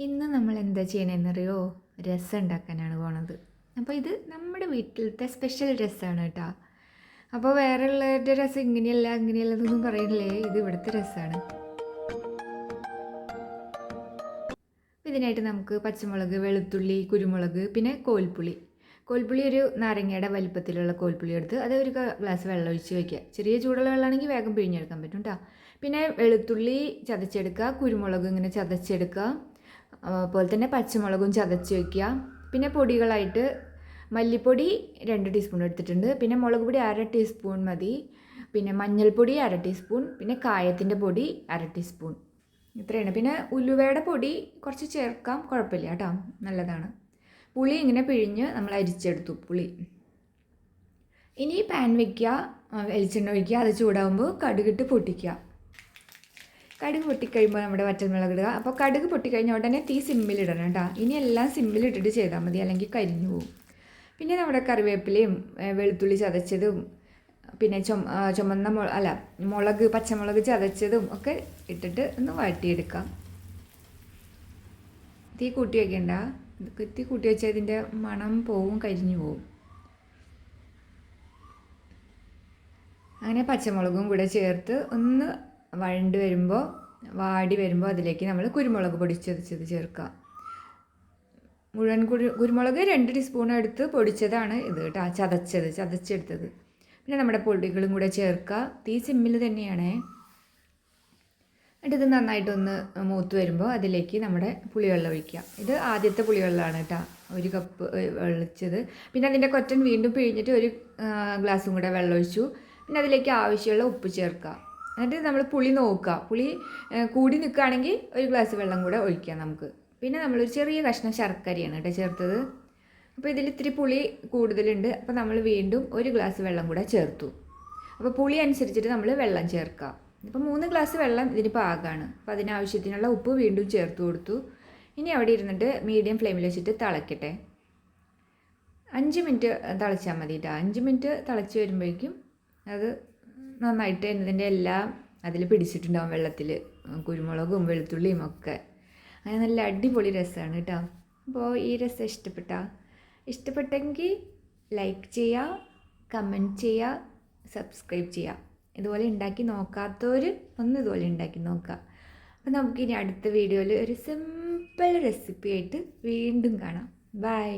ഇന്ന് നമ്മൾ എന്താ ചെയ്യണമെന്നറിയോ? രസം ഉണ്ടാക്കാനാണ് പോണത്. അപ്പോൾ ഇത് നമ്മുടെ വീട്ടിലത്തെ സ്പെഷ്യൽ രസമാണ് കേട്ടോ. അപ്പോൾ വേറെ ഉള്ളവരുടെ രസം ഇങ്ങനെയല്ല ഇങ്ങനെയല്ലതൊന്നും പറയില്ലേ, ഇത് ഇവിടുത്തെ രസമാണ്. ഇതിനായിട്ട് നമുക്ക് പച്ചമുളക്, വെളുത്തുള്ളി, കുരുമുളക്, പിന്നെ കോൽപ്പുളി. കോൽപ്പുളി ഒരു നാരങ്ങയുടെ വലിപ്പത്തിലുള്ള കോൽപ്പുളി എടുത്ത് അത് ഒരു ഗ്ലാസ് വെള്ളം ഒഴിച്ച് വയ്ക്കുക. ചെറിയ ചൂടുള്ള വെള്ളമാണെങ്കിൽ വേഗം പിഴിഞ്ഞെടുക്കാൻ പറ്റും കേട്ടോ. പിന്നെ വെളുത്തുള്ളി ചതച്ചെടുക്കുക, കുരുമുളക് ഇങ്ങനെ ചതച്ചെടുക്കുക, അതുപോലെ തന്നെ പച്ചമുളകും ചതച്ച് വയ്ക്കുക. പിന്നെ പൊടികളായിട്ട് മല്ലിപ്പൊടി 2 ടീസ്പൂൺ എടുത്തിട്ടുണ്ട്, പിന്നെ മുളക് പൊടി 1/2 ടീസ്പൂൺ മതി, പിന്നെ മഞ്ഞൾപ്പൊടി 1/2 ടീസ്പൂൺ, പിന്നെ കായത്തിൻ്റെ പൊടി 1/2 ടീസ്പൂൺ. ഇത്രയാണ്. പിന്നെ ഉലുവയുടെ പൊടി കുറച്ച് ചേർക്കാം, കുഴപ്പമില്ല കേട്ടോ, നല്ലതാണ്. പുളി ഇങ്ങനെ പിഴിഞ്ഞ് നമ്മൾ അരിച്ചെടുത്തു പുളി. ഇനി പാൻ വയ്ക്കുക, വെളിച്ചെണ്ണ ഒഴിക്കുക, അത് ചൂടാകുമ്പോൾ കടുകിട്ട് പൊട്ടിക്കുക. കടുക് പൊട്ടിക്കഴിയുമ്പോൾ നമ്മുടെ വറ്റൽമുളക് ഇടുക. അപ്പോൾ കടുക് പൊട്ടിക്കഴിഞ്ഞ ഉടനെ തീ സിമ്മിലിടണം കേട്ടോ. ഇനി എല്ലാം സിമ്മിലിട്ടിട്ട് ചെയ്താൽ മതി, അല്ലെങ്കിൽ കരിഞ്ഞു പോകും. പിന്നെ നമ്മുടെ കറിവേപ്പിലയും വെളുത്തുള്ളി ചതച്ചതും പിന്നെ ചുമന്ന മുളക്, പച്ചമുളക് ചതച്ചതും ഒക്കെ ഇട്ടിട്ട് ഒന്ന് വഴറ്റിയെടുക്കാം. തീ കൂട്ടി വയ്ക്കണ്ട, തീ കൂട്ടി വെച്ചാൽ ഇതിൻ്റെ മണം പോവും, കരിഞ്ഞു പോവും. അങ്ങനെ പച്ചമുളകും കൂടെ ചേർത്ത് ഒന്ന് വാടി വരുമ്പോൾ അതിലേക്ക് നമ്മൾ കുരുമുളക് പൊടിച്ചത് ചേർക്കുക. മുഴുവൻ കുരുമുളക് 2 ടീസ്പൂൺ എടുത്ത് പൊടിച്ചതാണ് ഇത് കേട്ടോ, ചതച്ചെടുത്തത്. പിന്നെ നമ്മുടെ പൊടികളും കൂടെ ചേർക്കുക. തീ സിമ്മിൽ തന്നെയാണ്. എന്നിട്ട് ഇത് നന്നായിട്ടൊന്ന് മൂത്ത് വരുമ്പോൾ അതിലേക്ക് നമ്മുടെ പുളിവെള്ളം ഒഴിക്കുക. ഇത് ആദ്യത്തെ പുളിവെള്ളമാണ് കേട്ടോ, 1 കപ്പ് ഒഴിച്ചത്. പിന്നെ അതിൻ്റെ കൊറ്റൻ വീണ്ടും പിഴിഞ്ഞിട്ട് 1 ഗ്ലാസ്സും കൂടെ വെള്ളം ഒഴിച്ചു. പിന്നെ അതിലേക്ക് ആവശ്യമുള്ള ഉപ്പ് ചേർക്കുക. എന്നിട്ട് നമ്മൾ പുളി നോക്കുക, പുളി കൂടി നിൽക്കുകയാണെങ്കിൽ 1 ഗ്ലാസ് വെള്ളം കൂടെ ഒഴിക്കാം നമുക്ക്. പിന്നെ നമ്മളൊരു ചെറിയ കഷ്ണം ശർക്കരയാണ് കേട്ടോ ചേർത്തത്. അപ്പോൾ ഇതിൽ ഇത്തിരി പുളി കൂടുതലുണ്ട്, അപ്പോൾ നമ്മൾ വീണ്ടും 1 ഗ്ലാസ് വെള്ളം കൂടെ ചേർത്തു. അപ്പോൾ പുളി അനുസരിച്ചിട്ട് നമ്മൾ വെള്ളം ചേർക്കുക. ഇപ്പോൾ 3 ഗ്ലാസ് വെള്ളം ഇതിന് പാകമാണ്. അപ്പോൾ അതിനാവശ്യത്തിനുള്ള ഉപ്പ് വീണ്ടും ചേർത്ത് കൊടുത്തു. ഇനി അവിടെ ഇരുന്നിട്ട് മീഡിയം ഫ്ലെയിമിൽ വെച്ചിട്ട് തിളയ്ക്കട്ടെ. 5 മിനിറ്റ് തിളച്ചാൽ മതി കേട്ടോ. 5 മിനിറ്റ് തിളച്ച് വരുമ്പോഴേക്കും അത് നന്നായിട്ട് ഇതിൻ്റെ എല്ലാം അതിൽ പിടിച്ചിട്ടുണ്ടാവും, വെള്ളത്തിൽ, കുരുമുളകും വെളുത്തുള്ളിയും ഒക്കെ. അങ്ങനെ നല്ല അടിപൊളി രസമാണ് കേട്ടോ. അപ്പോൾ ഈ രസം ഇഷ്ടപ്പെട്ടെങ്കിൽ ലൈക്ക് ചെയ്യുക, കമൻറ്റ് ചെയ്യുക, സബ്സ്ക്രൈബ് ചെയ്യുക. ഇതുപോലെ ഉണ്ടാക്കി നോക്കാത്തവർ ഒന്ന് ഇതുപോലെ ഉണ്ടാക്കി നോക്കുക. അപ്പോൾ നമുക്കിനി അടുത്ത വീഡിയോയിൽ ഒരു സിമ്പിൾ റെസിപ്പി ആയിട്ട് വീണ്ടും കാണാം. ബൈ.